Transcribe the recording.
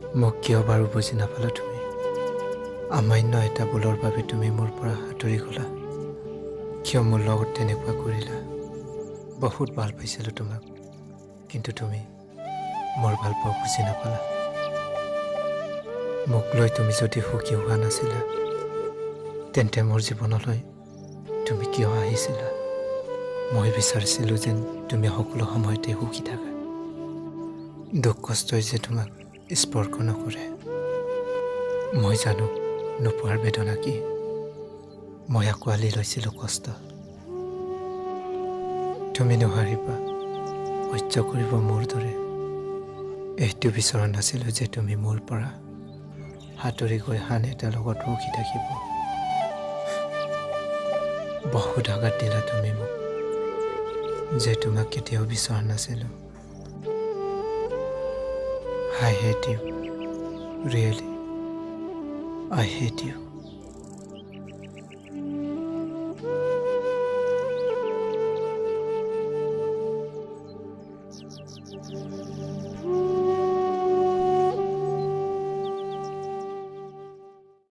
মোক কিয় বাৰু বুজি নাপালা তুমি? আমান্য এটা ভুলৰ বাবে তুমি মোৰ পৰা আঁতৰি গ'লা। কিয় মোৰ লগত তেনেকুৱা কৰিলা? বহুত ভাল পাইছিলোঁ তোমাক, কিন্তু তুমি মোৰ ভাল পোৱা বুজি নাপালা। মোক লৈ তুমি যদি সুখী হোৱা নাছিলা, তেন্তে মোৰ জীৱনলৈ তুমি কিয় আহিছিলা? মই বিচাৰিছিলোঁ যেন তুমি সকলো সময়তে সুখী থাকা। দুখ কষ্টই যে তোমাক স্পৰ্শ নকৰে। মই জানো নোপোৱাৰ বেদনা কি। মই আঁকোৱালি লৈছিলোঁ কষ্ট। তুমি নোৱাৰিবা সহ্য কৰিব মোৰ দৰে। এইটো বিচৰা নাছিলোঁ যে তুমি মোৰ পৰা আঁতৰি গৈ আন এটাৰ লগত সুখী থাকিব। বহুত আঘাত দিলা তুমি মোক, যে তোমাক কেতিয়াও বিচৰা নাছিলোঁ। I hate you. Really, I hate you.